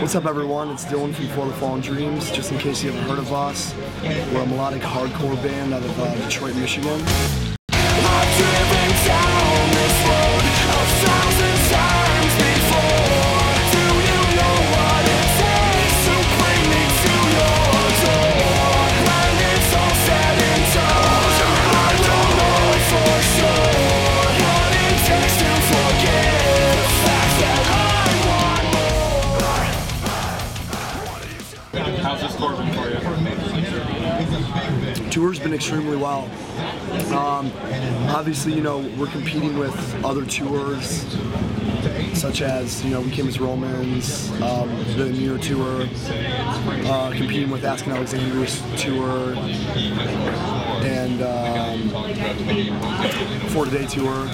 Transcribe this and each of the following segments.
What's up, everyone? It's Dylan from For the Fallen Dreams. Just in case you haven't heard of us, we're a melodic hardcore band out of Detroit, Michigan. I've driven down this road a thousand times before. Do you know what it takes to bring me to your door? When it's all said and done, I don't know for sure what it takes to forget the fact that I want more. How's this tour been for you? Tour's been extremely well. Obviously, we're competing with other tours, such as, we came as Romans, the New Year tour, competing with Asking Alexander's tour, and For Today tour.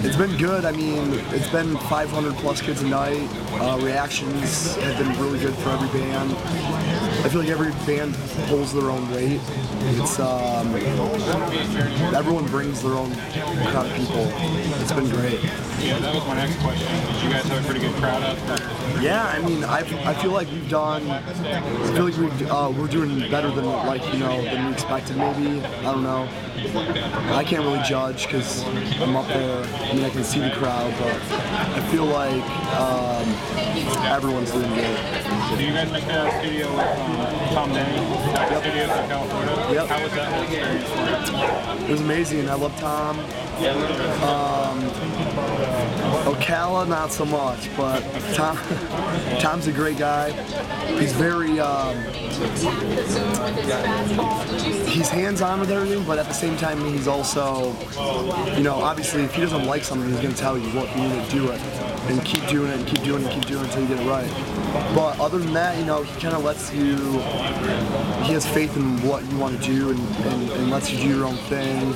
It's been good. I mean, it's been 500 plus kids a night. Reactions have been really good for every band. I feel like every band pulls their own weight. It's everyone brings their own crowd of people. It's been great. Yeah, that was my next question. Did you guys have a pretty good crowd out there? Yeah, I mean, I feel like we've done. I feel like we're doing better than than we expected. Maybe, I don't know. I can't really judge because I'm up there. I mean, I can see the crowd, but I feel like everyone's doing good. Did you guys make a studio with Tom Denny? That studio from California? Yep. How was that experience for you? It was amazing. I love Tom. Ocala, not so much, but Tom's a great guy. He's very, he's hands-on with everything, but at the same time, he's also, obviously, if he doesn't like something, he's going to tell you what you need to do it, and keep doing it, and keep doing it, and keep doing it until you get it right. But other than that, he kind of lets you, he has faith in what you want to do, and lets you do your own thing.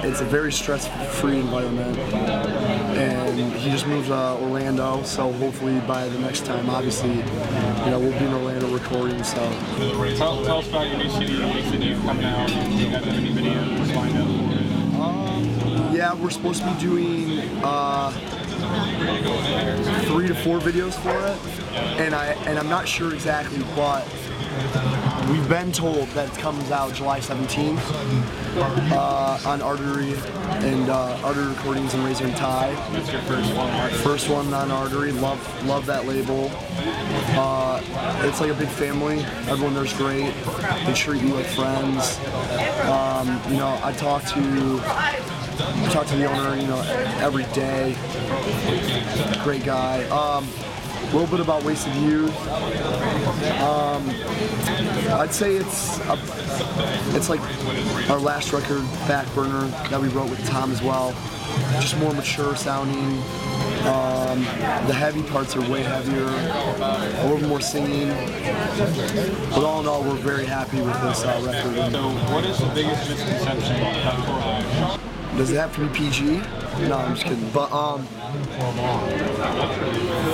It's a very stress-free environment, and he just moved to Orlando, so hopefully by the next time, obviously, we'll be in Orlando recording, so. Tell us about your new CD coming out. Do you guys have any videos lined up for it? Yeah, we're supposed to be doing 3 to 4 videos for it, and I'm not sure exactly what. We've been told that it comes out July 17th on Artery and Artery Recordings and Razor and Tie. That's your first one, right? First one on Artery. Love that label. It's like a big family. Everyone there's great. They treat you like friends. I talk to the owner, every day. Great guy. A little bit about Wasted Youth. I'd say it's like our last record, Back Burner, that we wrote with Tom as well. Just more mature sounding. The heavy parts are way heavier, a little more singing. But all in all, we're very happy with this record. So, what is the biggest misconception about Tour Life? Does it have to be PG? No, I'm just kidding. But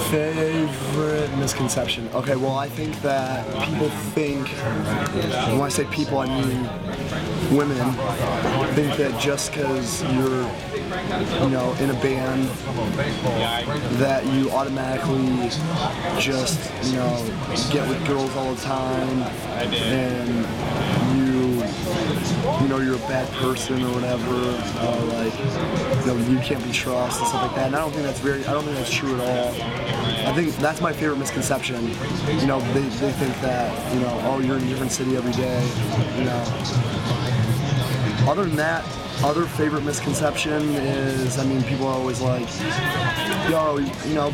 favorite misconception. Okay, well, I think that people think, when I say people, I mean women, think that just because you're, in a band, that you automatically just, get with girls all the time, and you're a bad person or whatever, you can't be trusted and stuff like that. And I don't think that's true at all. I think that's my favorite misconception. They think that, oh, you're in a different city every day, Other than that, other favorite misconception is, people are always like,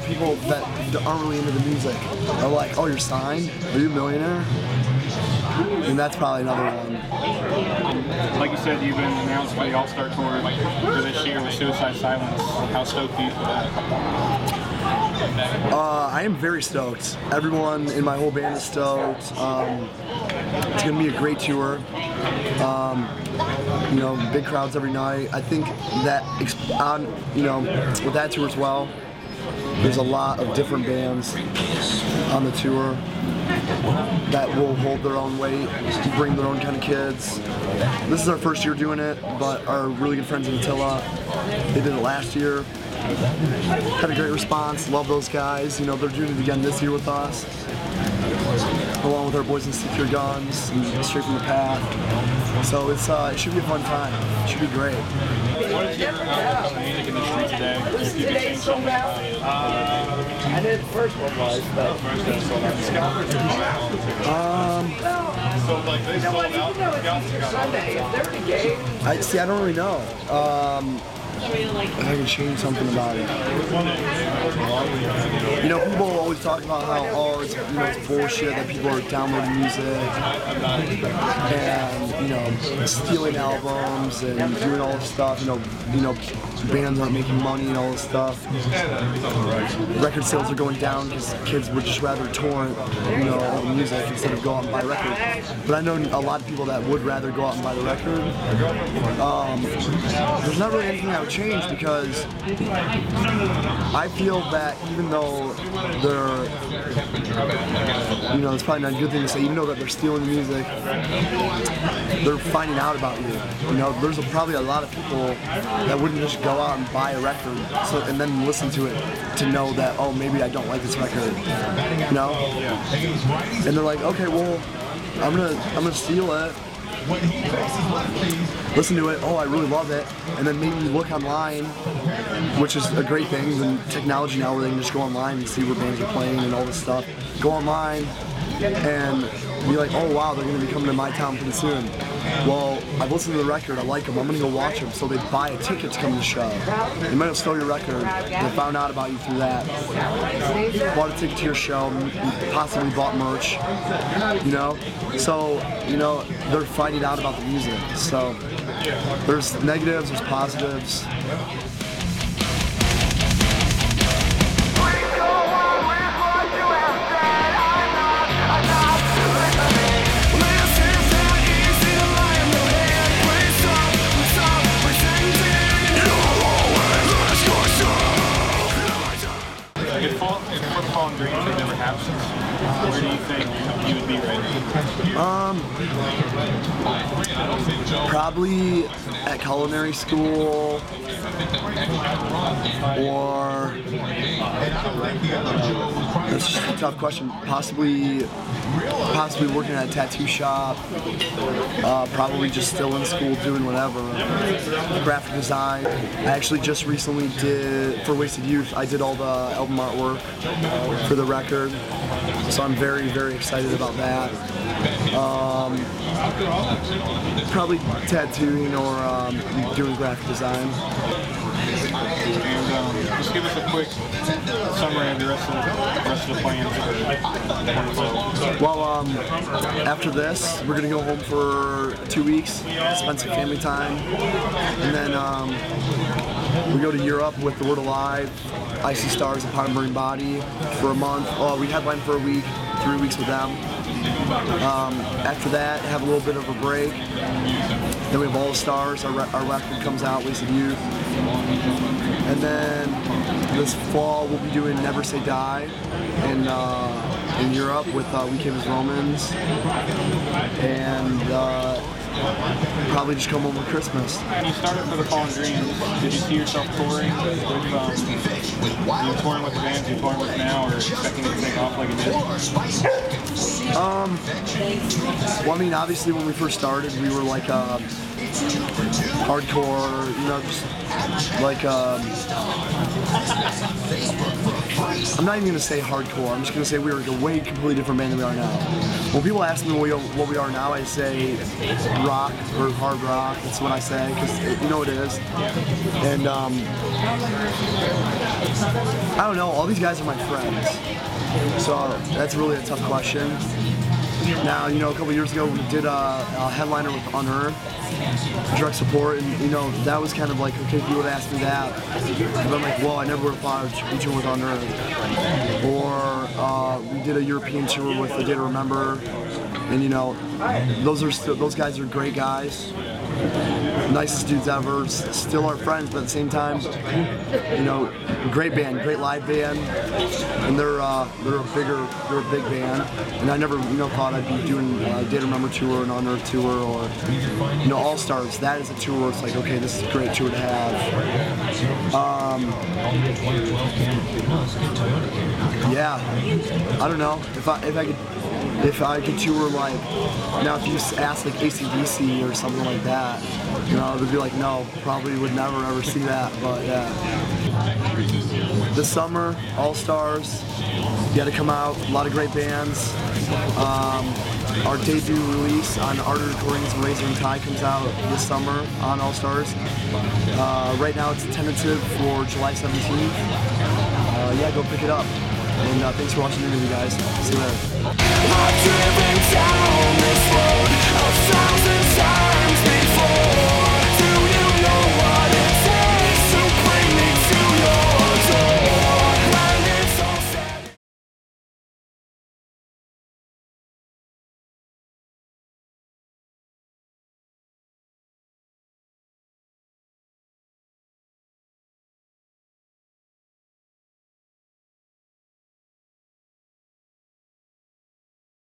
people that aren't really into the music are like, oh, you're signed? Are you a millionaire? And that's probably another one. Like you said, you've been announced for the All-Star Tour for this year with Suicide Silence. How stoked are you for that? I am very stoked. Everyone in my whole band is stoked. It's going to be a great tour. Big crowds every night. I think that, with that tour as well, there's a lot of different bands on the tour that will hold their own weight, bring their own kind of kids. This is our first year doing it, but our really good friends in Attila, they did it last year. Had a great response. Love those guys. You know, they're doing it again this year with us, along with our boys in Secure Guns and Straight from the Path. So it should be a fun time. It should be great. What is your outlook on the music industry today? Today's sold out. I knew the first one was, but So like they sold out. Sunday, if they're engaged. I don't really know. If I can change something about it. You know, people always talk about how it's it's bullshit that people are downloading music and stealing albums and doing all this stuff. You know, bands aren't making money and all this stuff. Record sales are going down because kids would just rather torrent all the music instead of go out and buy a record. But I know a lot of people that would rather go out and buy the record. There's not really anything that would change because I feel that even though they're, it's probably not a good thing to say, even though that they're stealing the music, they're finding out about you. There's probably a lot of people that wouldn't just go out and buy a record and then listen to it to know that, oh, maybe I don't like this record, And they're like, okay, well, I'm gonna steal it, listen to it, oh, I really love it, and then maybe you look online, which is a great thing, and technology now where they can just go online and see what bands are playing and all this stuff. Go online and be like, oh wow, they're going to be coming to my town pretty soon. Well, I've listened to the record, I like them, I'm going to go watch them. So they buy a ticket to come to the show. They might have stole your record, they found out about you through that. Bought a ticket to your show, possibly bought merch, So, they're finding out about the music. So there's negatives, there's positives. Where do you think you would be right now? Probably at culinary school, or that's just a tough question. Possibly working at a tattoo shop. Probably just still in school doing whatever. Graphic design. I actually just recently did, for Wasted Youth, I did all the album artwork for the record. So I'm very, very excited about that. Probably tattooing or doing graphic design. And just give us a quick summary of the rest of the plans. Well, after this, we're gonna go home for 2 weeks, spend some family time, and then we go to Europe with The Word Alive, Icy Stars, and Upon a Burning Body for a month. We headline for a week, 3 weeks with them. After that, have a little bit of a break. Then we have All Stars, our record comes out, Wasted Youth. And then this fall we'll be doing Never Say Die in Europe with We Came as Romans. And probably just come home for Christmas. You started for the Fallen Dreams. Did you see yourself touring with touring with the bands you're touring with now, or expecting it to take off like it did? Well, I mean, obviously when we first started, we were like hardcore, just like I'm not even gonna say hardcore. I'm just gonna say we were a way completely different band than we are now. When people ask me what we are now, I say rock or hard rock. That's what I say because it is. And I don't know. All these guys are my friends, so that's really a tough question. Now, a couple years ago we did a headliner with Unearth, Direct Support, and that was kind of like, okay, if you would have asked me that, but I'm like, well, I never would have thought I'd be touring with Unearth. Or we did a European tour with The Day to Remember, and those guys are great guys, nicest dudes ever, still our friends, but at the same time, great band, great live band, and they're a big band, and I never thought I'd be doing a Day to Remember tour, an Unearth tour, or All Stars. That is a tour where it's like, okay, this is a great tour to have. Yeah, I don't know if I could tour like now. If you ask like AC/DC or something like that, you know, they'd be like, no, probably would never ever see that. But yeah, this summer, All Stars, you got to come out. A lot of great bands. Our debut release on Art Recordings and Razor and Tie comes out this summer on All Stars. Right now it's tentative for July 17th. Yeah, go pick it up. And thanks for watching the interview, guys. See you later. I've driven down this road 1,000 times before.